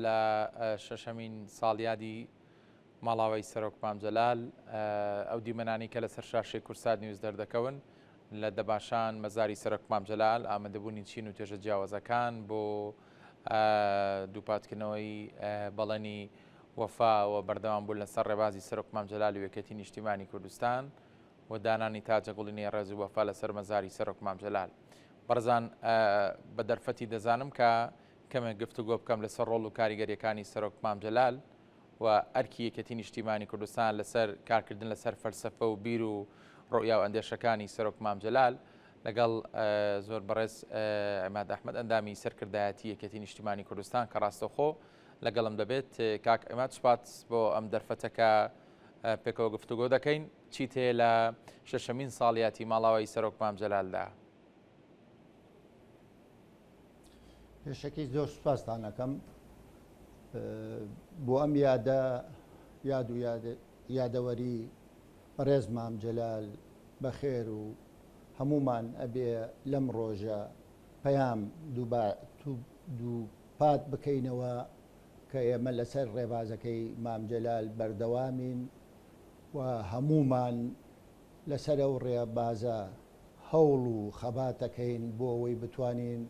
لە شەشەمین ساڵیادی ماڵاوی سەرۆک مام جەلال ئەو دیمەنانی کە لەسەر شاشەی کورسات نیوز دەردەکەون لە دەباشان مەزاری سەرۆک مام جەلال ئامادەبوونی چین و توێژە جیاوازەکان بۆ دووپاتکردنەوەی بەڵێنی وەفا و بەردەوام بوون لەسەر ڕێبازی سەرۆک مام جەلال و یەکێتی نیشتیمانی کوردستان و دانانی تاجە گوڵینی ڕێز و وەفا لەسەر مەزاری سەرۆک مام جەلال. بەڕزان بە دەرفەتی دەزانم کە کەمێک گفتوگۆ بکەم لەسەر ڕۆڵ و کاریگەریەکانی سەرۆک مام جەلال و ئەرکی یەکێتی نیشتیمانی کوردستان لەسەر کارکردن لەسەر فەلسەفە و بیر و ڕۆیا و ئەندێشەکانی سەرۆک مام جەلال لەگەڵ زۆر بەڕێز عیماد ئەحمەد ئەندامی سەرکردایەتی یەکێتی نیشتیمانی کوردستان کە ڕاستەوخۆ لەگەڵم دەبێت. کاک عیماد سوپات بۆ ئەم دەرفەتەکە پێکەوە گفتوگۆ دەکەین. چیت هەیە لە شەشەمین ساڵیاتی ماڵاوی سەرۆک مام جەلالدا؟ پێشەکی زۆر سوپاسان دەکەم بۆ ئەم یادەوەری ڕێز مام جەلال بەخێر و هەمومان ئەبێ لەم ڕۆژە پەیام دووپات بکەینەوە کە ئێمە لەسەر ڕێبازەکەی مام جەلال بەردەوامین و هەمومان لەسەر ئەو ڕێبازە هەوڵ و خەباتەکەین بۆ ئەوەی بتوانین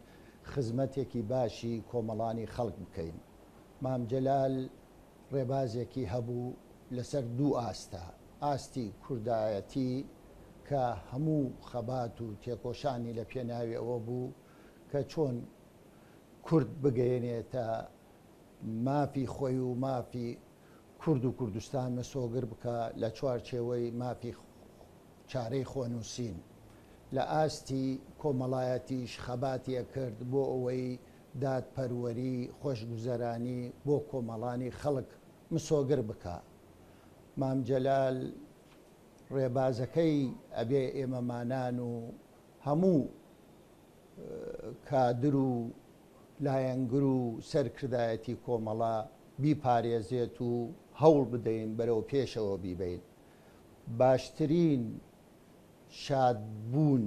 خزمەتێکی باشی کۆمەڵانی خەڵک بکەین. مام جەلال ڕێبازێکی هەبوو لەسەر دوو ئاستە، ئاستی کوردایەتی کە هەموو خەبات و تێکۆشانی لە پێناوی ئەوە بوو کە چۆن کورد بگەێنێتە مافی خۆی و مافی کورد و کوردستان مەسۆگر بکە لە چوارچێوەی مافی چارەی خۆنووسین. لە ئاستی کۆمەڵایەتیش خەباتیە کرد بۆ ئەوەی دادپەروەری خۆشگوزەرانی بۆ کۆمەڵانی خەڵک مسۆگر بکە. مام جەلال ڕێبازەکەی ئەبێ ئێمەمانان و هەموو کادر و لایەنگر و سەرکردایەتی کۆمەڵا بیپارێزێت و هەوڵ بدەین بەرەو پێشەوە بیبین. باشترین شادبوون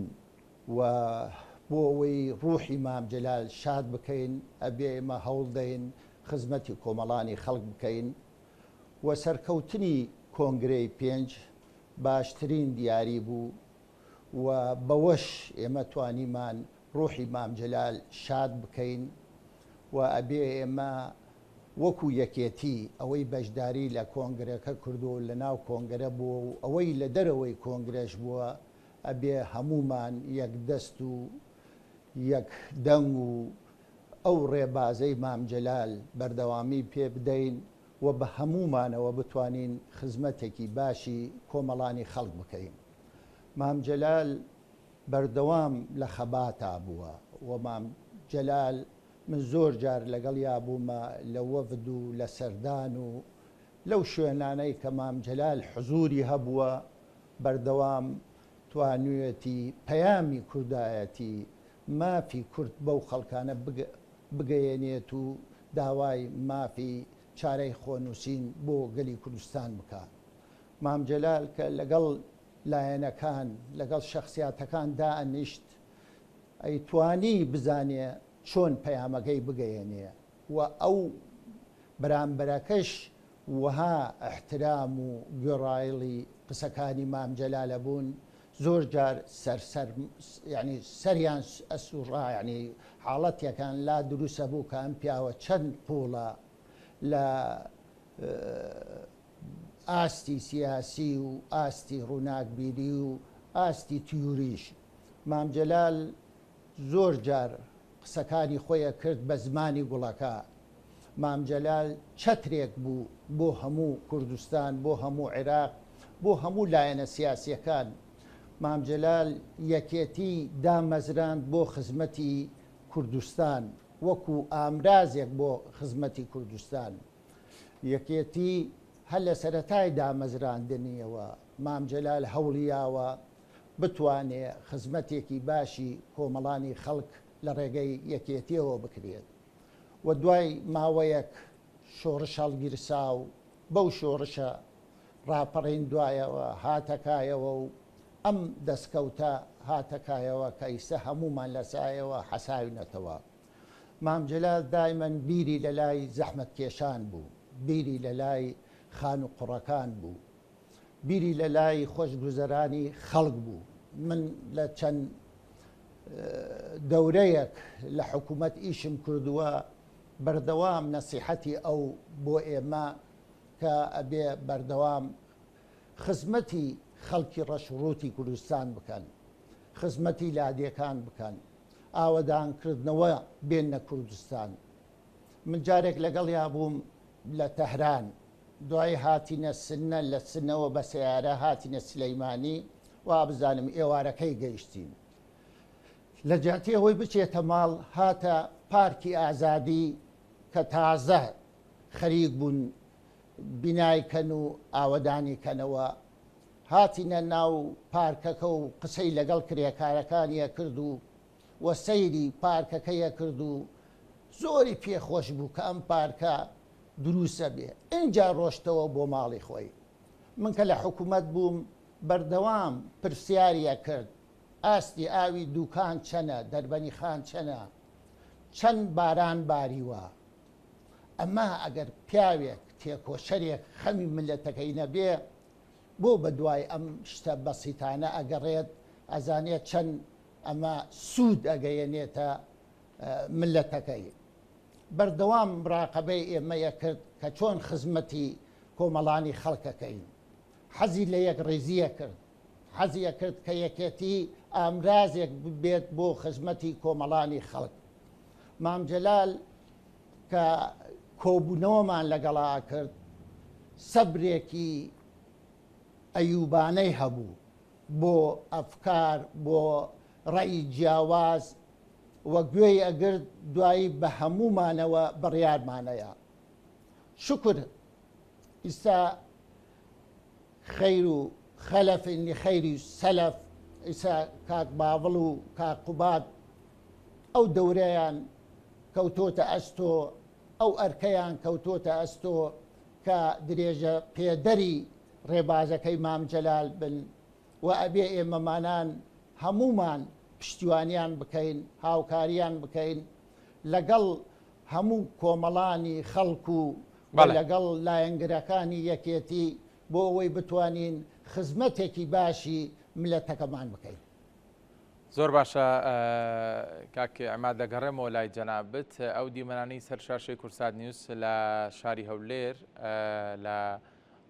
و بۆ ئەوەی ڕوحی مام جەلال شاد بکەین ئەبێ ئێمە هەوڵ دەین خزمەتی کۆمەڵانی خەڵک بکەین و سەرکەوتنی کۆنگرەی 5 باشترین دیاری بوو و بەوەش ئێمە توانیمان ڕوحی مام جەلال شاد بکەین و ئەبێ ئێمە وەکو یەکێتی ئەوەی بەشداری لە کۆنگرەکە کردو لە ناو کۆنگرە بووە و ئەوەی لە دەرەوەی کۆنگرەش بووە ئەبێ هەمومان یەک دەست و یەک دەنگ و ئەو ڕێبازەی مام جەلال بەردەوامی پێ بدەین و بە هەمومانەوە بتوانین خزمەتێکی باشی کۆمەڵانی خەڵک بکەین. مام جەلال بەردەوام لە خەباتا بووە و مام جەلال من زۆر جار لەگەڵ یابوومە لە وەفد و لە سەردان و لەو شوێنانەی کە مام جەلال حزوری هەبووە بەردەوام توانوێتی پەیامی کوردایەتی مافی کورد بەو خەڵکانە بگەیەنێت و داوای مافی چارەی خۆنووسین بۆ گەلی کوردستان بکە. مام جەلال کە لەگەڵ لایەنەکان لەگەڵ شەخسیاتەکان دائەنیشت ئەیتوانی بزانێ چۆن پەیامەکەی بگەیەنێ و ئەو بەرامبەرەکەش وەها احترام و گوێڕایڵی قسەکانی مام جەلالە بوون. زۆر جار ینی سەریان ئەسوڕا ینی حاڵەتێکان لا دروستە بوو کە ئەم پیاوە چەند پوڵە لە ئاستی سیاسی و ئاستی ڕووناکبیری و ئاستی تیوریش. مام جەلال زۆر جار قسەکانی خۆیە کرد بە زمانی گوڵەکە. مام جەلال چەترێک بوو بۆ هەموو کوردستان، بۆ هەموو عێراق، بۆ هەموو لایەنە سیاسیەکان. مام جەلال یەکێتی دامەزراند بۆ خزمەتی کوردستان وەکو ئامرازێک بۆ خزمەتی کوردستان. یەکێتی هەر لە سەرەتای دامەزراندنیەوە مام جەلال هەوڵیاوە بتوانێ خزمەتێکی باشی کۆمەڵانی خەڵک لە ڕێگەی یەکێتیەوە بکرێت و دوای ماوەیەک شۆڕش هەڵگیرسا و بەو شۆڕشە ڕاپەڕین دوایەوە هاتەکایەوە و ئەم دەستکەوتە هاتەکایەوە کە ئیسە هەمومان لەسایەوە حەساوینەتەوە. مام جەلال دایمەن بیری لە لای زەحمەت کێشان بوو، بیری لە لای خان و قوڕەکان بوو، بیری لە لای خۆشگوزەرانی خەڵک بوو. من لە چەند دەورەیەک لە حکوومەت ئیشم کردووە، بەردەوام نەسیحەتی ئەو بۆ ئێمە کە ئەبێ بەردەوام خزمەتی خەڵکی ڕەشوڕووتی کوردستان بکەن، خزمەتی لادیەکان بکەن، ئاوەدانکردنەوە بێنە کوردستان. من جارێک لەگەڵیا بووم لە تەهران، دوای هاتینە سنە، لە سنەوە بە سیارە هاتینە سلەیمانی و بزانم ئێوارەکەی گەیشتین. لە جاتی ئەوەی بچێتە ماڵ هاتە پارکی ئازادی کە تازە خەریک بوون بینایکەن و ئاوەدانیکەنەوە، هاتینە ناو پارکەکە و قسەی لەگەڵ کرێکارەکانیە کرد و وە سەیری پارکەکەیە کرد و زۆری پێخۆش بوو کە ئەم پارکە دروسە بێ. ئینجا ڕۆشتەوە بۆ ماڵی خۆی. من کە لە حکوومەت بووم بەردەوام پرسیاریە کرد ئاستی ئاوی دووکان چەنە، دەربەنی خان چەنە، چەند باران باریوە. ئەمە ئەگەر پیاوێک تێکۆشەرێک خەمی ملەتەکەی نەبێ بۆ بە دوای ئەم شتە بەسیتانە ئەگەڕێت، ئەزانێت چەند ئەمە سوود ئەگەیەنێتە ملەتەکەی. بەردەوام مراقەبەی ئێمەیە کرد کە چۆن خزمەتی کۆمەڵانی خەڵکەکەین. حەزی لە یەک ڕێزیە کرد، حەزیە کرد کە یەکێتی ئامرازێک بێت بۆ خزمەتی کۆمەڵانی خەڵک. مام جەلال کە کۆبوونەوەمان لەگەڵا کرد، سەبرێکی ئەیوبانەی هەبوو بۆ ئەفکار، بۆ ڕێی جیاواز وە گوێی ئەگرت دوایی بە هەمومانەوە بڕیارمانەیە. شکر ئیستا خەیر و خەلەفین لخەیری سەلەف، ئیسا کاک باوڵ و کاک قوباد ئەو دەورەیان کەوتۆتە ئەستۆ، ئەو ئەرکەیان کەوتۆتە ئەستۆ کە درێژە پێدەری ڕێبازەکەی مام جەلال بن و ئەبێ ئێمەمانان هەمومان پشتیوانیان بکەین، هاوکاریان بکەین لەگەڵ هەموو کۆمەڵانی خەڵک و لەگەڵ لایەنگرەکانی یەکێتی بۆ ئەوەی بتوانین خزمەتێکی باشی ملەتەکەمان بکەین. زۆر باشە کاک عماد، دەگەڕێمەوە لای جەنابەت. ئەو دیمەنانەی سەر شاشەی کورسات نیوز لە شاری هەولێر لە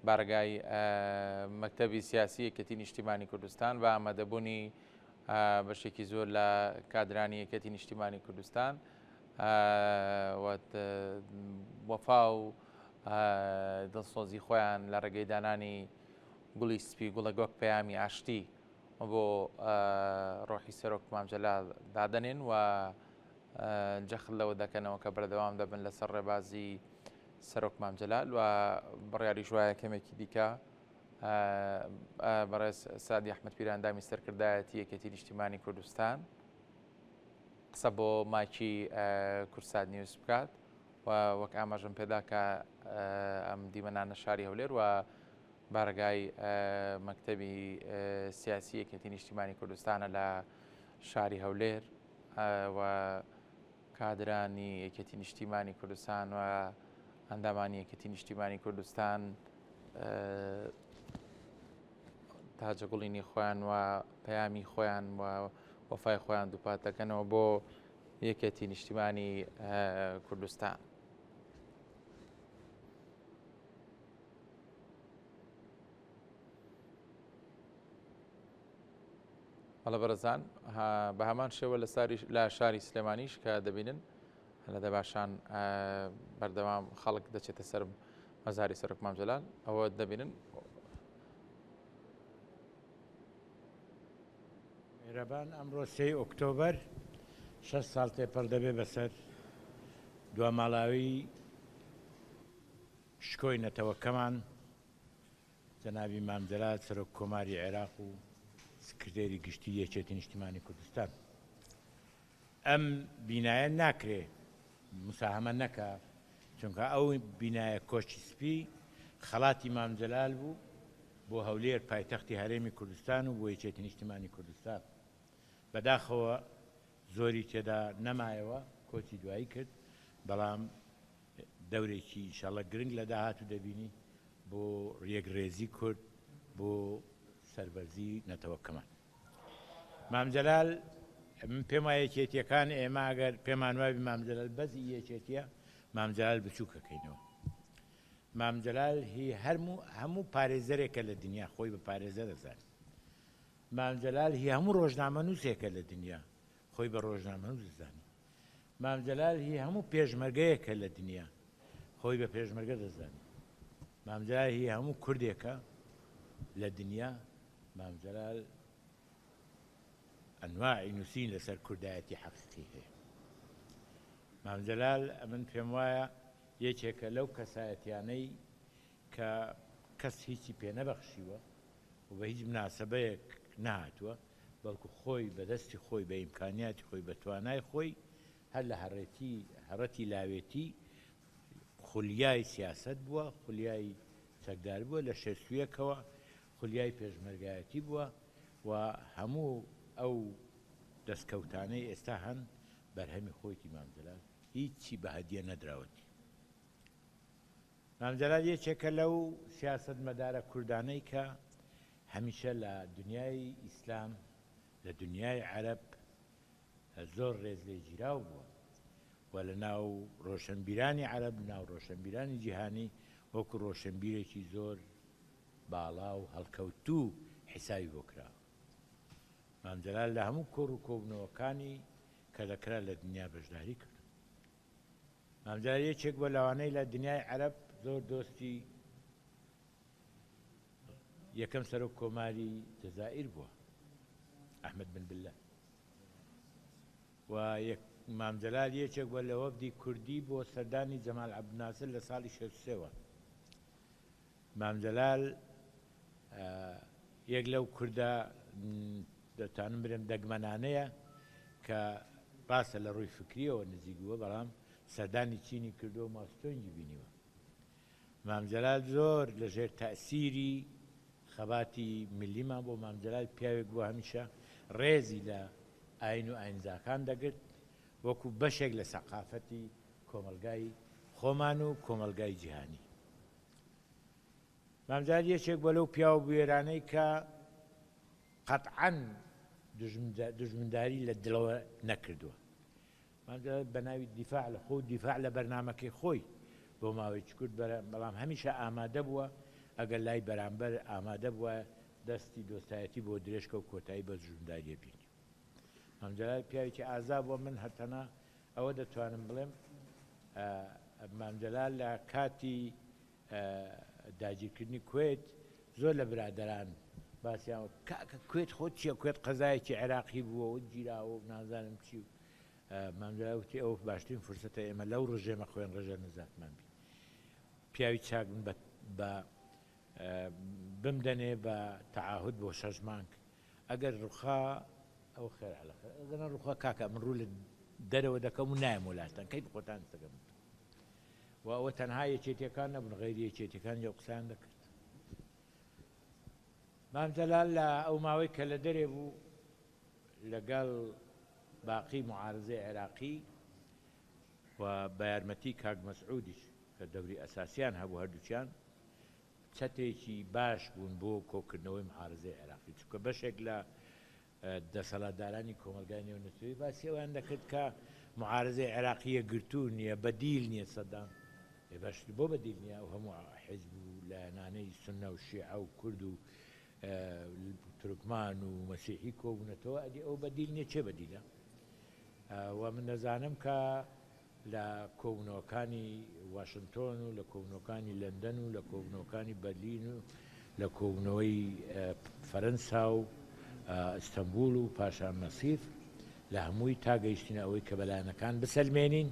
بارگای مەکتەبی سیاسی یەکێتی نیشتیمانی کوردستان بە ئامادەبوونی بەشێکی زۆر لە کادرانی یەکێتی نیشتیمانی کوردستان وەفا و دڵسۆزی خۆیان لە ڕێگەی دانانی گوڵی سپی گوڵەگۆک پەیامی ئاشتی بۆ ڕۆحی سەرۆک مام جەلال دادەنێن و جەخت لەوە دەکەنەوە کە بەردەوام دەبن لەسەر ڕێبازی سەرۆک مام جەلال و بڕیاریش وایە کەمێکی دیکە بەڕێز سادی ئەحمەد پیرەندامی سەرکردایەتی یەکێتی نیشتیمانی کوردستان قسە بۆ ماکی کورسات نیوز بکات و وەک ئاماژەم پێدا کە ئەم دیمەنانە شاری هەولێر و بارگای مەکتەبی سیاسی یەکێتی نیشتیمانی کوردستانە لە شاری هەولێر و کادرانی یەکێتی نیشتیمانی کوردستان و ئەندامانی یەکێتی نیشتیمانی کوردستان تاجەگوڵینی خۆیان و پەیامی خۆیان و وەفای خۆیان دووپات دەکەنەوە بۆ یەکێتی نیشتیمانی کوردستان. هەڵە بەرەزان بە هەمان شێوە لە شاری سلێمانیش کە دەبینن لە دەباشان بەردەوام خەڵک دەچێتە سەر مەزاری سەرۆک مام جەلال ئەوە دەبینن. میێرەبان ئەمڕۆ 3 ئۆکتۆبەر 6 ساڵ تێپەڕ دەبێ بەسەر دواماڵاوی شکۆی نەتەوەکەمان جەنابی مام جەلال سەرۆک کۆماری عێراق و سکرتێری گشتی یەکێتی نیشتیمانی کوردستان. ئەم بینایە ناکرێ مساهمە نەکا، چونکە ئەو بینایە کۆچی سپی خەڵاتی مام جەلال بوو بۆ هەولێر پایتەختی هەرێمی کوردستان و بۆ یەکێتی نیشتیمانی کوردستان. بەداخەوە زۆری تێدا نەمایەوە کۆچی دوایی کرد بەڵام دەورێکی ئینشاڵڵا گرنگ لە داهاتوو دەبینی بۆ ڕێگرێزی کورد بۆ سەربەرزی نەتەوەکەمان. مام جەلال من پێم وایە یەکێتیەکان ئێمە ئەگەر پێمان وابی مام جەلال بەزی یەکێتیە مام جەلال بچووکەکەینەوە. مام جەلال هی هەموو پارێزەرێکە لە دنیا خۆی بە پارێزە دەزانێت. مام جەلال هی هەموو ڕۆژنامەنووسێکە لە دنیا خۆی بە ڕۆژنامەنووس دەزانێت. مام جەلال هی هەموو پێشمەرگەیەکە لە دنیا خۆی بە پێشمەرگە دەزانێت. مام جەلال هی هەموو کوردێکە لە دنیا. مام جەلال ئەنواعی نووسین لەسەر کوردایەتی حەقیقی هەیە. مام جەلال من پێم وایە یەکێکە لەو کەسایەتیانەی کە کەس هیچی پێ نەبەخشیوە و بە هیچ مناسبەیەک نهاتووە بەڵکو خۆی بەدەستی خۆی بە ئیمکانیاتی خۆی بە توانای خۆی هەر لە هەڕەتی لاوێتی خولیای سیاست بووە، خولیای چەکدار بووە لە شێرسوویەکەوە، خولیای پێشمەرگایەتی بووە و هەموو ئەو دەستکەوتانەی ئێستا هەن بەرهەمی خۆیتی مام جەلال هیچی بە هەدیە نەدراوەتی. مام جەلال یەکێکە لەو سیاسەتمەدارە کوردانەی کە هەمیشە لە دنیای ئیسلام لە دنیای عەرەب زۆر ڕێز لێگیراو بووە و لە ناو ڕۆشنبیرانی عەرەب ناو ڕۆشنبیرانی جیهانی وەکو ڕۆشنبیرێکی زۆر باڵا و هەڵکەوتوو حیسابی بۆ کراوە. مام جەلال لە هەموو کۆڕ و کۆبنەوەکانی کە دەکرا لە دنیا بەشداری کرد. مام جەلال یەکێک بۆ لەوانەی لە دنیای عەرەب زۆر دۆستی یەکەم سەرۆک کۆماری جەزائیر بووە، ئەحمەد بن بلە. و مام جەلال یەکێک بووە لە وەفدی کوردی بۆ سەردانی جەمال عەبدولناسر لە ساڵی 63ەوە. مام جەلال یەک لەو کوردە دەتوانم برێم دەگمەنانەیە کە باسە لە ڕووی فکریەوە نزیک بووە بەڵام سەردانی چینی کردو و ماستۆنگی بینیوە. مام جەلال زۆر لەژێر تەئسیری خەباتی ملیمان بۆ مام جەلال پیاوێک بووە هەمیشە ڕێزی لە ئاین و ئاینزاکان دەگرت وەکو بەشێک لە سەقافەتی کۆمەلگای خۆمان و کۆمەلگای جیهانی. مام جەلال یەکێک بۆ لەو پیاو بوێرانەی کە قەتعەن دژمنداری لە دڵەوە نەکردووە. مام جەلال بە ناوی دیفاع لە خۆ دیفاع لە بەرنامەکەی خۆی بۆ ماوەیەکی کورت بەڵام هەمیشە ئامادە بووە ئەگەر لای بەرامبەر ئامادە بووە دەستی دۆستایەتی بۆ درێژکە و کۆتایی بە دژمنداریە بینی. مام جەلال پیاوێکی ئازا بووە. من هەرتەنە ئەوە دەتوانم بڵێم مام جەلال لە کاتی داگیرکردنی کوێت زۆر لە برادەران باسییان کاکە کوێت خۆت چییە کوێت قەزایەکی عێراقی بووە و گیراوە و نازانم چی و مام جەلال وتی ئەو باشترین فرسەتە ئێمە لەو ڕژێمە خۆیان ڕێژە نەزاتمان بی. پیاوی چاک بە بمدەنێ بە تەعاهود بۆ 6 مانگ ئەگەر ڕووخا ئەو خێر عەلەخێر ئەگەر ڕووخا کاکە من ڕوو لە دەرەوە دەکەم و نایم وڵاتان کەی بخۆتان سەگەم و ئەوە تەنها یەکێتیەکان نەبوون غەیری یەکێتیەکان یە قسەیان دەکرد. مام جەلال لە ئەو ماوەی کە لە دەرێ بوو لەگەڵ باقی معارزەی عێراقی و بە یارمەتی کاک مەسعودیش کە دەوری ئەساسیان هەبوو هەردووچیان چەتێکی باش بوون بۆ کۆکردنەوەی معارزەی عێراقی چونکە بەشێک لە دەسەڵاتدارانی کۆمەلگای نێونەتەوەی باسی ئەویان دەکرد کە معارزەی عێراقیە گرتوون نییە بەدیل نییە سەدام باشتر بۆ بەدیل نییە و هەموو حیزب و لایەنانەی سونە و شیعە و کورد و تورکمان و مەسیحی کۆبوونەتەوە ئەدی ئەو بەدیل نییە چێ بەدیلە و من دەزانم کە لە کۆبوونەوەکانی واشنتۆن و لە کۆبوونەوەکانی لەندەن و لە کۆبوونەوەکانی بەرلین و لە کۆبوونەوەی فەرەنسا و ئیستەنبول و پاشان مەسیف لە هەمووی تا گەیشتنە ئەوەی کە بەلایەنەکان بسەلمێنین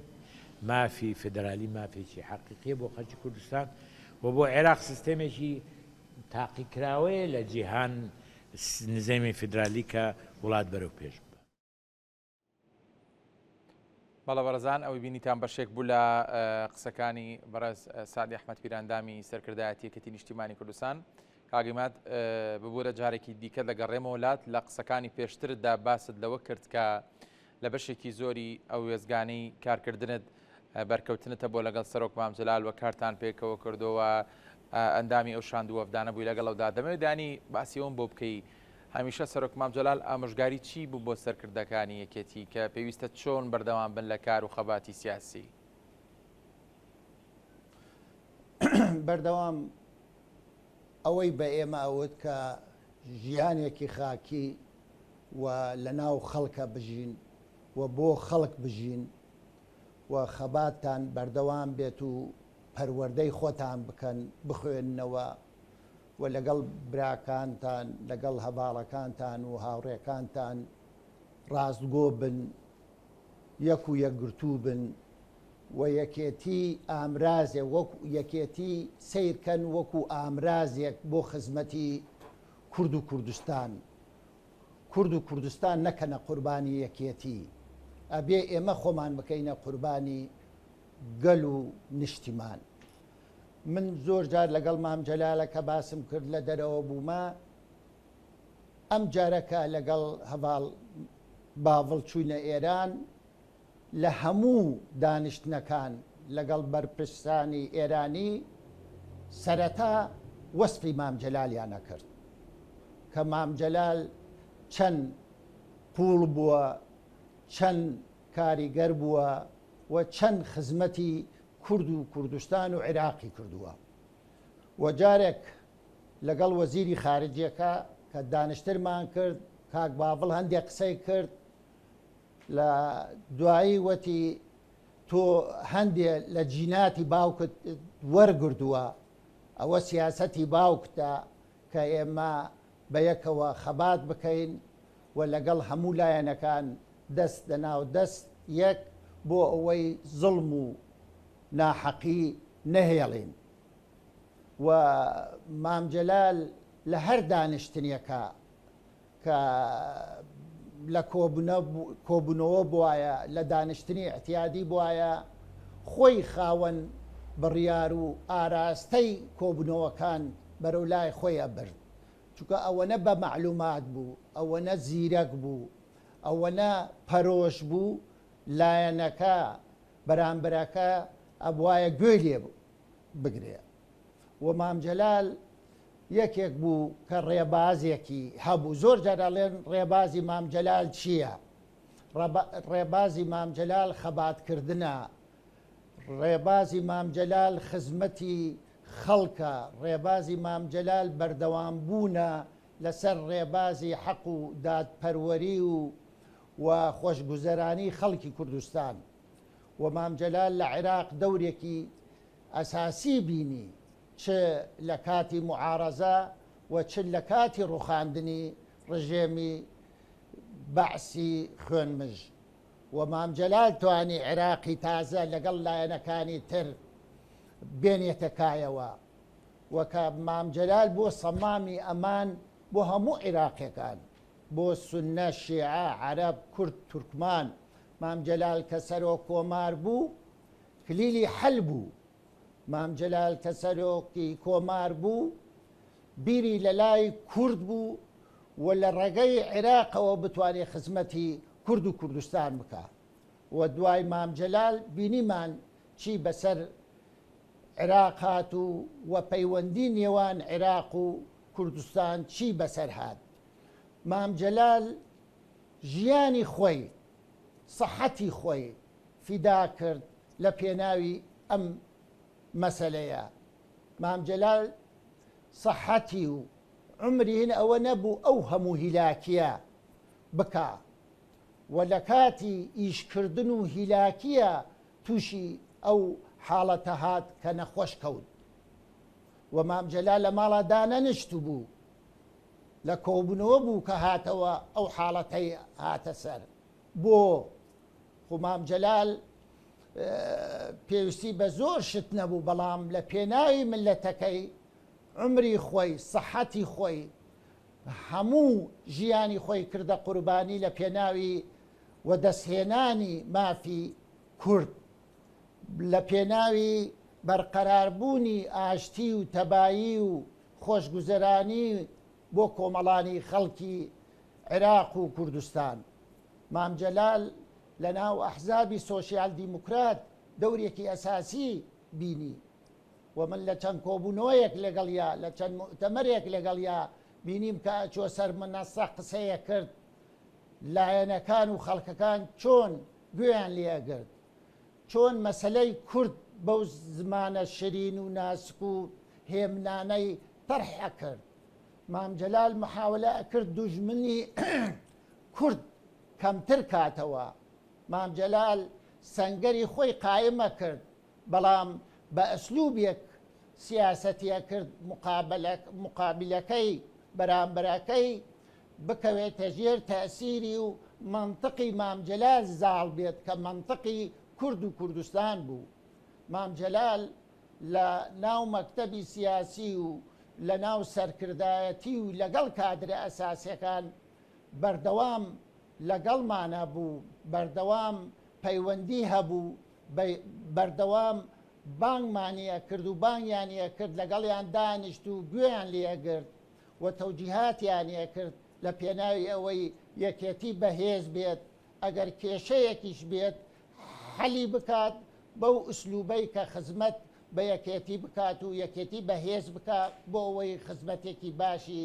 مافی فدرالی مافێکی حەقیقیە بۆ خەڵکی کوردستان و بۆ عێراق سیستەمێکی تاقیکراوەیە لە جیهان نزەمی فدرالی کە وڵات بەرەو پێش بووە. بەڵە بەڕێزان ئەوەی بینیتان بەشێک بوو لە قسەکانی بەڕێز سعدی ئەحمەد پیراندامی سەرکردایەتی یەکێتی نیشتیمانی کوردستان. کاگەمات ببوورە جارێکی دیکە دەگەڕێمەوە وڵات لە قسەکانی پێشتردا باست لەوە کرد کە لە بەشێکی زۆری ئەو وێزگانەی کارکردنت بەرکەوتنتە بۆ لەگەڵ سەرۆک مام جەلال وە کارتان پێکەوە کردەوە ئەندامی ئەو شاندوو وەفدانە بووی لەگەڵەوەدا دەمەوێت دانی باسی ئەوم بۆ بکەی هەمیشە سەرۆک مام جەلال ئامۆژگاری چی بوو بۆ سەرکردەکانی یەکێتی کە پێویستە چۆن بەردەوام بن لە کار و خەباتی سیاسی بەردەوام ئەوەی بە ئێمە ئەوت کە ژیانێکی خاکی و لە ناو خەڵکە بژین و بۆ خەڵک بژین و خەباتتان بەردەوام بێت و پەروەردەی خۆتان بکەن بخوێننەوە و لەگەڵ براکانتان لەگەڵ هەواڵەکانتان و هاوڕێکانتان ڕاستگۆ بن یەک و یەکگرتوو بن و یەکێتی ئامرازێ وەکو یەکێتی سیرکەن وەکو ئامرازێک بۆ خزمەتی کورد و کوردستان کورد و کوردستان نەکەنە قوربانی یەکێتی ئەبێ ئێمە خۆمان بکەینە قوربانی گەل و نیشتیمان من زۆر جار لەگەڵ مام جەلالە کە باسم کرد لە دەرەوە بوومە ئەم جارەکە لەگەڵ هەواڵ باڤڵ چوونە ئێران لە هەموو دانیشتنەکان لەگەڵ بەرپرسانی ئێرانی سەرەتا وەسفی مام جەلالیانە کرد کە مام جەلال چەند پوڵ بووە چەند کاریگەر بووە و چەند خزمەتی کورد و کوردستان و عێراقی کردووە و جارێک لەگەڵ وەزیری خارجیەکە کە دانیشترمان کرد کاک باڤڵ هەندێک قسەی کرد لە دوایی وەتی تۆ هەندێ لە جیناتی باوکت وەرگردووە ئەوە سیاسەتی باوکتە کە ئێمە بە یەکەوە خەبات بکەین و لەگەڵ هەموو لایەنەکان دەست لەناو دەست یەک بۆ ئەوەی زڵم و ناحەقی نەهێڵین و مام جەلال لە هەر دانیشتنیەکە کە لە کۆبوونەوە بواە لە دانیشتنی احتیادی بواە خۆی خاوەن بڕیار و ئاراستەی کۆبوونەوەکان بەرەو لای خۆی ئەبرد چونکە ئەوەنە بە معلومات بوو ئەوەنە زیرەک بوو ئەوەنە پەرۆش بوو لایەنەکە بەرامبەرەکە ئەبوایە گوێ لێ بگرێ و مام جەلال یەکێک بوو کە ڕێبازێکی هەبوو زۆر جارەڵێن ڕێبازی مام جەلال چییە ڕێبازی مام جەلال خەباتکردنە ڕێبازی مام جەلال خزمەتی خەڵکە ڕێبازی مام جەلال بەردەوام بوونە لەسەر ڕێبازی حەق و دادپەروەری و خۆشگوزەرانی خەڵکی کوردستان و مام جەلال لە عێراق دەورێکی ئەساسی بینی چ لە کاتی معارەزە و چ لە کاتی ڕوخاندنی ڕژێمی بەعسی خوێنمژ و مام جەلال توانی عێراقی تازە لەگەڵ لایەنەکانی تر بێنێتەکایەوە وەکە مام جەلال بۆ سەمامی ئەمان بۆ هەموو عێراقیەکان بۆ سوننە شیعە عەرەب کورد تورکمان مام جەلال کە سەرۆک کۆمار بوو کلیلی حەل بوو مام جەلال کە سەرۆکی کۆمار بوو بیری لە لای کورد بوو و لە ڕێگەی عێراقەوە بتوانێت خزمەتی کورد و کوردستان بکە و دوای مام جەلال بینیمان چی بەسەر عێراق هات و پەیوەندی نێوان عێراق و کوردستان چی بەسەر هات مام جەلال ژیانی خۆی سەحەتی خۆی فیدا کرد لە پێناوی ئەم مەسەلەیە مام جەلال سەحەتی و عمری هین ئەوە نەبوو ئەو هەموو هیلاکیە بکە و لە کاتی ئیشکردن و هیلاکیە تووشی ئەو حاڵەتە هات کە نەخۆش کەوت و مام جەلال لە ماڵە دانەنیشت بوو لە کۆبوونەوە بوو کە هاتەوە ئەو حاڵەتەی هاتە سەر بۆ خو مام جەلال پێویستی بە زۆر شت نەبوو بەڵام لە پێناوی ملەتەکەی عمری خۆی سەحەتی خۆی هەموو ژیانی خۆی کردە قوربانی لە پێناوی و دەستهێنانی مافی کورد لە پێناوی بەرقەراربوونی ئاشتی و تەبایی و خۆشگوزەرانی بۆ کۆمەڵانی خەڵکی عێراق و کوردستان مام جەلال لە ناو ئەحزابی سۆشیال دیموکرات دەورێکی ئەساسی بینی و من لە چەند کۆبوونەوەیەک لەگەڵیا لە چەند مؤتەمەرێک لەگەڵیا بینیم کە چۆ سەر منەسە قسەیە کرد لایەنەکان و خەڵکەکان چۆن گوێیان لێگرت چۆن مەسەلەی کورد بەو زمانە شیرین و ناسک و هێمنانەی تەرحە کرد مام جەلال محاولە کرد دوژمنی کورد کەمتر کاتەوە مام جەلال سەنگەری خۆی قایمە کرد بەڵام بە ئەسلوبێک سیاسەتیە کرد مقابلەکەی بەرامبەرەکەی بکەوێتە ژێر تەسیری و منطقی مام جەلال زاڵ بێت کە منطقی کورد و کوردستان بوو مام جەلال لە ناو مەکتەبی سیاسی و لە ناو سەرکردایەتی و لەگەڵ کادرە ئەساسیەکان بەردەوام لەگەڵمانە بوو بەردەوام پەیوەندی هەبوو بەردەوام بانگمانیە کرد و بانگیانیە کرد لەگەڵیان دانیشت و گوێیان لێگرت و تەوجیهاتیانیە کرد لە پێناوی ئەوەی یەکێتی بەهێز بێت ئەگەر کێشەیەکیش بێت حەلی بکات بەو ئوسلوبەی کە خزمەت بە یەکێتی بکات و یەکێتی بەهێز بکات بۆ ئەوەی خزمەتێکی باشی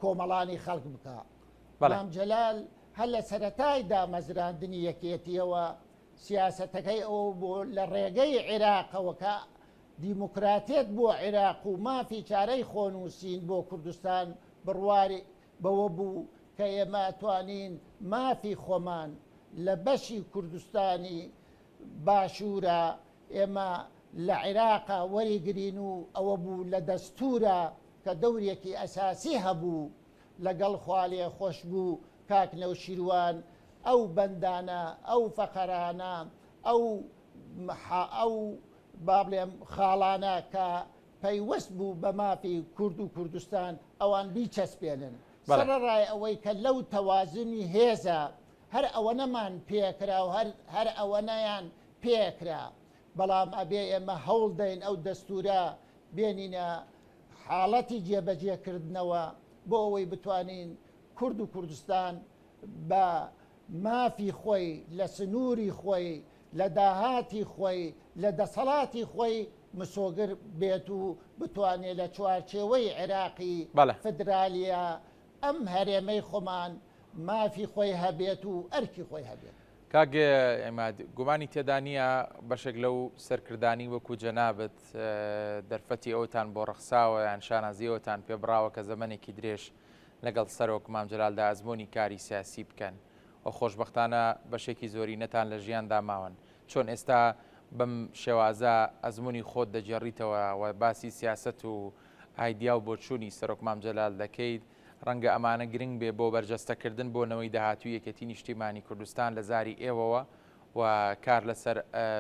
کۆمەڵانی خەڵک بکات مام جەلال هەر لە سەرەتای دامەزراندنی یەکێتیەوە سیاسەتەکەی ئەوە بۆ لە ڕێگەی عێراقەوە کە دیموکراتێت بۆ عێراق و مافی چارەی خۆنووسین بۆ کوردستان بڕواری بەوە بوو کە ئێمە توانین مافی خۆمان لە بەشی کوردستانی باشوورە ئێمە لە عێراقا وەریگرین و ئەوە بوو لە دەستورە کە دەورێکی ئەساسی هەبوو لەگەڵ خوالێ خۆش بوو کاک نەوشیروان ئەو بەندانە ئەو فەقەرانە ئەو با بڵێم خاڵانە کە پەیوەست بوو بە مافی کورد و کوردستان ئەوان بیچەسپێنن سەرڕای ئەوەی کە لەو تەوازنی هێزە هەر ئەوەنەمان پێکرا و هەر ئەوەنەیان پێکرا بەڵام ئەبێ ئێمە هەوڵ دەین ئەو دەستورە بێنینە حاڵەتی جێبەجێکردنەوە بۆ ئەوەی بتوانین کورد و کوردستان بە مافی خۆی لە سنووری خۆی لە داهاتی خۆی لە دەسەڵاتی خۆی مسۆگر بێت و بتوانێت لە چوارچێوەی عێراقی فدرالیە ئەم هەرێمەی خۆمان مافی خۆی هەبێت و ئەرکی خۆی هەبێت کاگە ئەماد گومانی تێدا نیە بەشێک لەو سەرکردانی وەکو جەنابەت دەرفەتی ئەوتان بۆ ڕەخساوە یان شانازیەوەتان پێبراوە کە زەمانێکی درێژ لەگەڵ سەرۆک مام جەلالدا ئەزمۆنی کاری سیاسی بکەن و خۆشبەختانە بەشێکی زۆری نەتان لە ژیاندا ماون چۆن ئێستا بەم شێوازە ئەزمموی خۆت دەجێڕیتەوە و باسی سیاست و ئایدیا و بۆچوونی سەرۆک مام جەلال دەکەیت ڕەنگە ئەمانە گرنگ بێ بۆ بەرجەستەکردن بۆ نەوەی داهاتوو یەکێتی نیشتیمانی کوردستان لە زاری ئێوەوە و کار لەسەر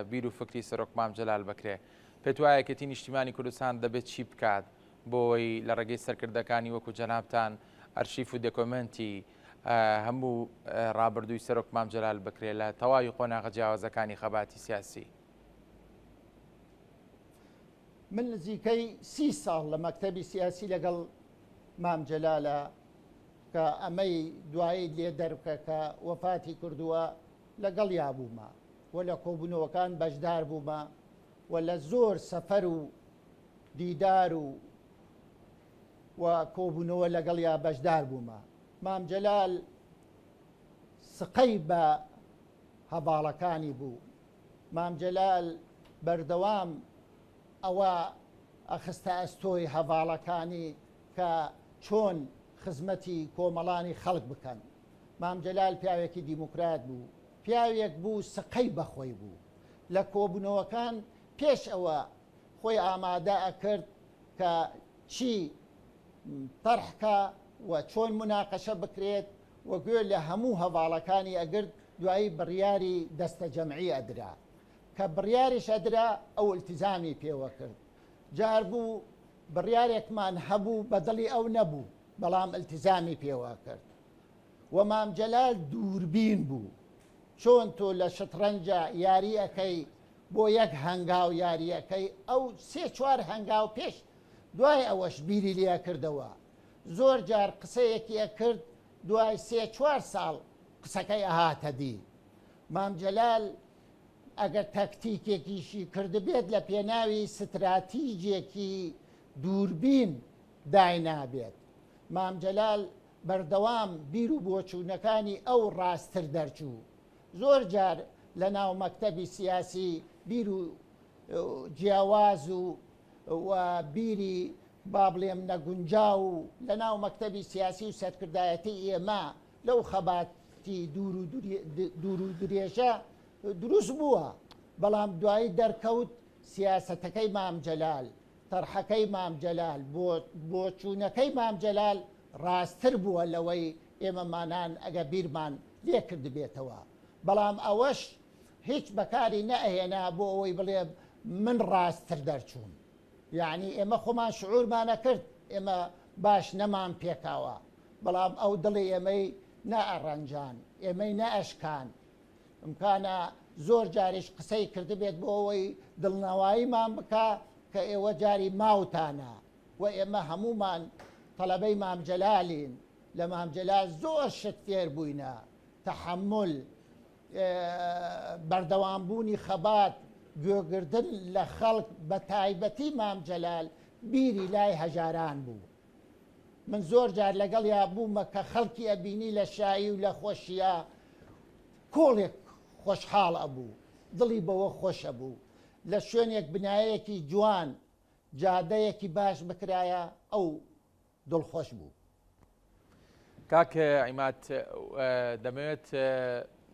بیر و فکری سەرۆک مام جەلال بکرێ پێت وایە یەکێتی نیشتیمانی کوردستان دەبێت چی بکات بۆی لە ڕێگەی سەرکردەکانی وەکو جەنابتان ئەرشیف و دۆکۆمنتی هەموو ڕابردووی سەرۆک مام جەلال بکرێ لە تەواوی قۆناغە جیاوازەکانی خەباتی سیاسی من نزیکەی 30 ساڵ لە مەکتەبی سیاسی لەگەڵ مام جەلالە کە ئەمەی دوایی لێ دەربکە کە وەفاتی کردووە لەگەڵ یابوومە و لە کۆبوونەوەکان بەشدار بوومە و لە زۆر سەفەر و دیدار و کۆبوونەوە لەگەڵ یا بەشدار بوومە مام جەلال سقەی بە هەواڵەکانی بوو مام جەلال بەردەوام ئەوە ئەخستە ئەستۆی هەواڵەکانی کە چۆن خزمەتی کۆمەڵانی خەڵک بکەن مام جەلال پیاوێکی دیموکرات بوو پیاوێک بوو سقەی بەخۆی بوو لە کۆبوونەوەکان پێش ئەوە خۆی ئامادە ئەکرد کە چی تەرحکە و چۆن مناقەشە بکرێت و گوێ لە هەموو هەواڵەکانی ئەگرت دوایی بڕیاری دەستە جەمعی ئەدرا کە بڕیاریش ئەدرا ئەو التیزامی پێوە کرد جار بوو بڕیارێکمان هەبوو بەدڵی ئەو نەبوو بەڵام التیزامی پێوە کرد و مام جەلال دووربین بوو چۆن تۆ لە شترەنجە یاری ئەەکەی بۆ یەک هەنگاو یاریەکەی ئەو 3-4 هەنگاو پێش دوای ئەوەش بیری لێ کردەوە زۆر جار قسەیەکی ئەکرد دوای 3-4 ساڵ قسەکەی ئەهاتە دی مام جەلال ئەگەر تەکتیکێکیشی کردبێت لە پێناوی ستراتیژێکی دووربین داینابێت. مام جەلال بەردەوام بیر و بۆچوونەکانی ئەو ڕاستتر دەرچوو. زۆر جار لە ناو مەکتەبی سیاسی بیر و جیاواز و بیری با بڵێم نەگونجاو و لە ناو مەکتەبی سیاسی و سەرکردایەتی ئێمە لەو خەباتی دوور و درێژە دروست بووە، بەڵام دوایی دەرکەوت سیاسەتەکەی مام جەلال، تەرحەکەی مام جەلال، بۆچوونەکەی مام جەلال ڕاستتر بووە لەوەی ئێمەمانان ئەگە بیرمان لێ کردبێتەوە. بەڵام ئەوەش هیچ بەکاری نەئەهێنا بۆ ئەوەی بڵێ من ڕاستتر دەرچووم. یعنی ئێمە خۆمان شعورمانە کرد ئێمە باش نەمان پێکاوە، بەڵام ئەو دڵی ئێمەی نەئەڕەنجان، ئێمەی نەئەشکان. ئەمکانە زۆر جاریش قسەی کردبێت بۆ ئەوەی دڵنەواییمان بکە کە ئێوە جاری ماوتانە و ئێمە هەمومان تەڵەبەی مام جەلالین، لە مام جەلال زۆر شت فێر بووینە، تەحمل، بەردەوامبوونی خەبات، گوێگردن لە خەڵک، بە تایبەتی مام جەلال بیری لای هەژاران بوو. من زۆر جار لەگەڵ یا بوومە کە خەڵکی ئەبینی لە شایی و لە خۆشیە کۆڵێک خۆشحاڵ ئەبوو، دڵی بەوە خۆش ئەبوو. لە شوێنێک بنایەکی جوان، جادەیەکی باش بکرایە ئەو دڵخۆش بوو. کاکە عیمات دەمەوێت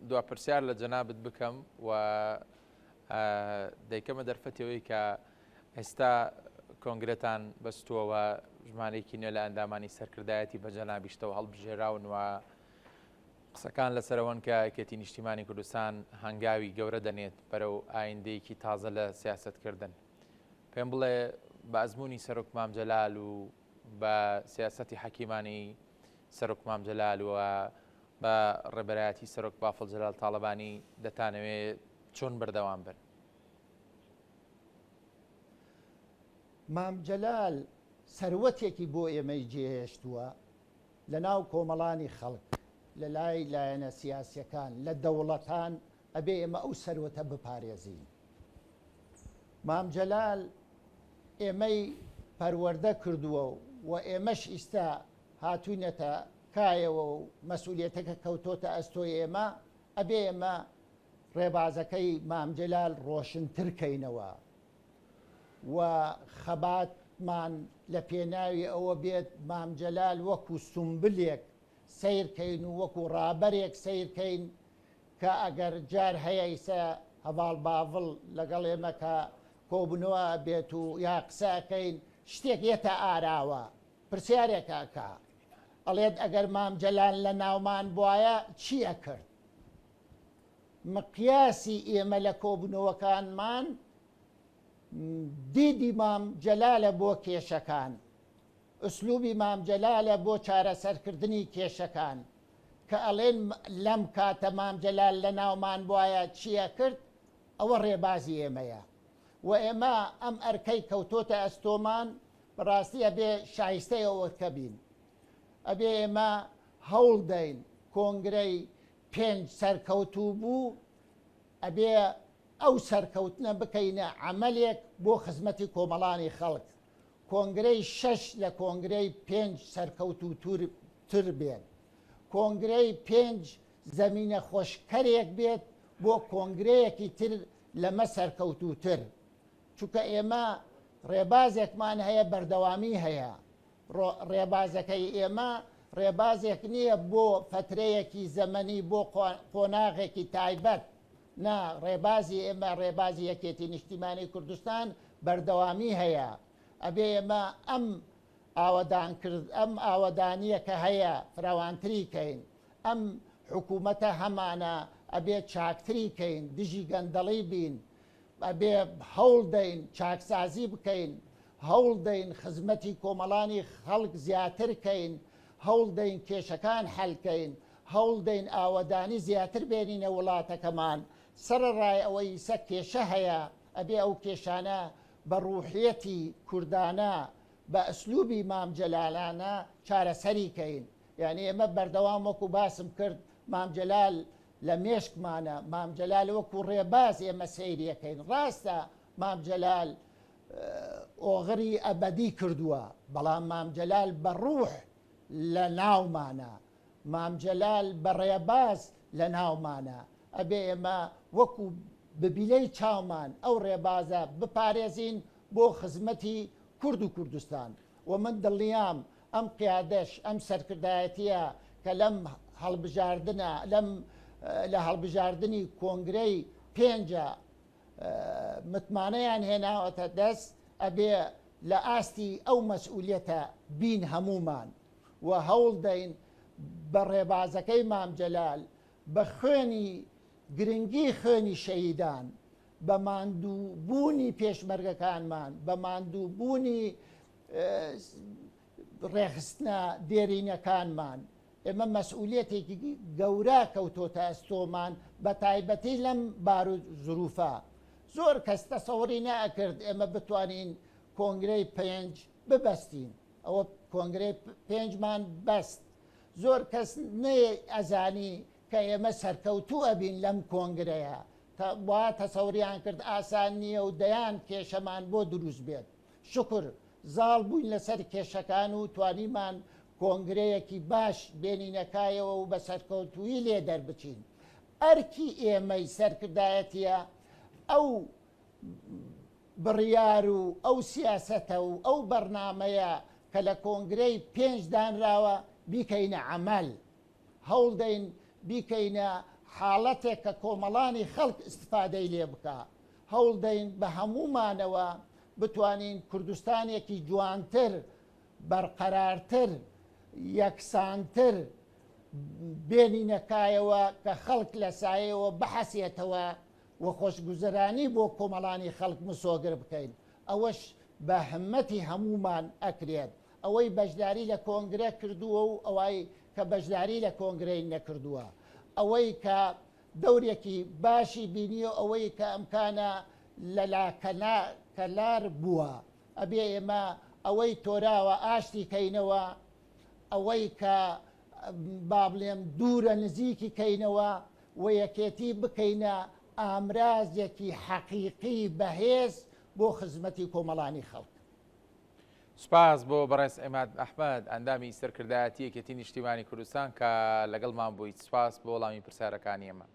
دواپرسیار لە جەنابت بکەم و دەیکەمە دەرفەتەوەی کە ئێستا کۆنگرێتان بەستووەوە ژمارەیەکی نوێ لە ئەندامانی سەرکردایەتی بە جەنابیشتەوە هەڵبژێراون و قسەکان لەسەرەوەن کە یەکێتی نیشتیمانی کوردستان هەنگاوی گەورە دەنێت بەرەو ئایندەیەکی تازە لە سیاسەتکردن. پێم بڵێ بە ئەزمموی سەرۆک مام جەلال و بە سیاسەتی حەکیمانی سەرۆک مام جەلال و بە ڕێبەرایەتی سەرۆک بافڵ جەلال تاڵەبانی دەتانەوێت چۆن بەردەوام بن؟ مام جەلال سەروەتێکی بۆ ئێمەی جێهێشتووە لە ناو کۆمەڵانی خەڵک، لە لای لایەنە سیاسیەکان، لە دەوڵەتان ئەبێ ئێمە ئەو سەروەتە بپارێزین. مام جەلال ئێمەی پەروەردە کردووە و ئێمەش ئیستا هاتوونەتە کایەوە و مەسئولیەتەکە کەوتۆتە ئەستۆی ئێمە، ئەبێ ئێمە ڕێبازەکەی مام جەلال ڕۆشنترکەینەوە و خەباتمان لە پێناوی ئەوە بێت مام جەلال وەکو سومبلێک سیرکەین و وەکو ڕابەرێک سیرکەین کە ئەگەر جار هەیە ئیسە هەواڵ باڤڵ لەگەڵ ئێمە کە کۆبنەوە بێت و یا قسەکەین شتێک یەتە ئاراوە پرسیارێکاکە ئەڵێت ئەگەر مام جەلال لە ناومان بواە چییە کرد؟ مقیاسی ئێمە لە کۆبنەوەکانمان دیدی مام جەلالە بۆ کێشەکان، ئوسلوبی مام جەلالە بۆ چارەسەرکردنی کێشەکان کە ئەڵێن لەم کاتە مام جەلال لە ناومان بواە چییە کرد؟ ئەوە ڕێبازی ئێمەیە و ئێمە ئەم ئەرکەی کەوتۆتە ئەستۆمان بەڕاستی ئەبێ شایستەی ئەوەکە بین. ئەبێ ئێمە هەوڵ دەین کۆنگرەی 5 سەرکەوتوو بوو، ئەبێ ئەو سەرکەوتنە بکەینە عەمەلێک بۆ خزمەتی کۆمەڵانی خەڵک. کۆنگرەی 6 لە کۆنگرەی 5 سەرکەوتوو تر بێت، کۆنگرەی 5 زەمینە خۆشکەرێک بێت بۆ کۆنگرەیەکی تر لەمە سەرکەوتووتر. چونکە ئێمە ڕێبازێکمان هەیە، بەردەوامی هەیە. ڕێبازەکەی ئێمە ڕێبازێک نییە بۆ فترەیەکی زەمەنی بۆ قۆناغێکی تایبەت، نا، ڕێبازی ئێمە ڕێبازی یەکێتی نیشتیمانی کوردستان بەردەوامی هەیە. ئەبێ ئێمە ئەم ئاوەدانیە کە هەیە فراوانتریکەین، ئەم حکوومەتە هەمانە ئەبێ چاکتریکەین، دژی گەندەڵی بین، ئەبێ هەوڵ دەین چاکسازی بکەین، هەوڵ دەین خزمەتی کۆمەڵانی خەڵک زیاترکەین، هەوڵ دەین کێشەکان حەلکەین، هەوڵ دەین ئاوەدانی زیاتر بێنینە وڵاتەکەمان. سەرڕای ئەوەی سە کێشە هەیە، ئەبێ ئەو کێشانە بە ڕوحیەتی کوردانە بە ئەسلوبی مام جەلالانە چارەسەریکەین. یعنی ئێمە بەردەوام وەکو باسم کرد مام جەلال لە مێشکمانە مام جەلال وەکو ڕێباز ئێمە سەیریەکەین ڕاستە مام جەلال ئۆغری ئەبەدی کردووە بەڵام مام جەلال بە ڕوح لە ناومانە مام جەلال بە ڕێباز لە ناومانە ئەبێ ئێمە وەکو ببیلەی چاومان ئەو ڕێبازە بپارێزین بۆ خزمەتی کورد و کوردستان و من دڵنیام ئەم قیادەش ئەم سەرکردایەتیە کە لەم هەڵبژاردنە لە هەڵبژاردننی کۆنگرەی پێنجە متمانەیان هێناوەتە دەست ئەبێ لە ئاستی ئەو مەسئولیەتە بین هەمومان و هەوڵ دەین بە ڕێبازەکەی مام جەلال بە خوێنی گرنگی خوێنی شەهیدان بە ماندووبوونی پێشمەرگەکانمان بە ماندووبوونی ڕێخستنە دێرینەکانمان ئێمە مەسئولیەتێکی گەورە کەوتۆتە ئەستۆمان بە تایبەتی لەم بار و زروفە زۆر کەس تەسەوری نەئەکرد ئێمە بتوانین کۆنگرەی پێنج ببەستین ئەوە کۆنگرەی پێنجمان بەست زۆر کەس ئەزانی کە ئێمە سەرکەوتوو ئەبین لەم کۆنگرەیە وا تەسەوریان کرد ئاسان نییە و دەیان کێشەمان بۆ دروست بێت شکر زاڵ بووین لەسەر کێشەکان و توانیمان کۆنگرەیەکی باش بێنینەکایەوە و بە سەرکەوتووی لێ دەربچین ئەرکی ئێمەی سەرکردایەتیە ئەو بڕیار و ئەو سیاسەتە و ئەو بەرنامەیە کە لە کۆنگرەی پێنج دانراوە بیکەینە عەمەل هەوڵ دەین بیکەینە حاڵەتێک کە کۆمەڵانی خەڵک استفادەی لێ بکە هەوڵ دەین بە هەمومانەوە بتوانین کوردستانێکی جوانتر بەرقەرارتر یەکسانتر بێنینەکایەوە کە خەڵک لە سایەوە بەحەسێتەوە و خۆشگوزەرانی بۆ کۆمەڵانی خەڵک مسۆگر بکەین ئەوەش بە هەمەتی هەمومان ئەکرێت ئەوەی بەشداری لە کۆنگرە کردووە و ئەوەی کە بەشداری لە کۆنگرەی نەکردووە ئەوەی کە دەورێکی باشی بینیە ئەوەی کە ئەمکانە لەلاکەلار بووە ئەبێ ئێمە ئەوەی تۆراوە ئاشتی کەینەوە ئەوەی کە با بڵێم دوورە نزیکی کەینەوە و یەکێتی بکەینە ئامرازێکی حەقیقی بەهێز بۆ خزمەتی کۆمەڵانی خەڵک سپاس بۆ بەڕێز ئێماد ئەحمەد ئەندامی سەرکردایەتی یەکێتی نیشتیمانی کوردستان کە لەگەڵمان بوویت سپاس بۆ وەڵامی پرسیارەکانی ئێمە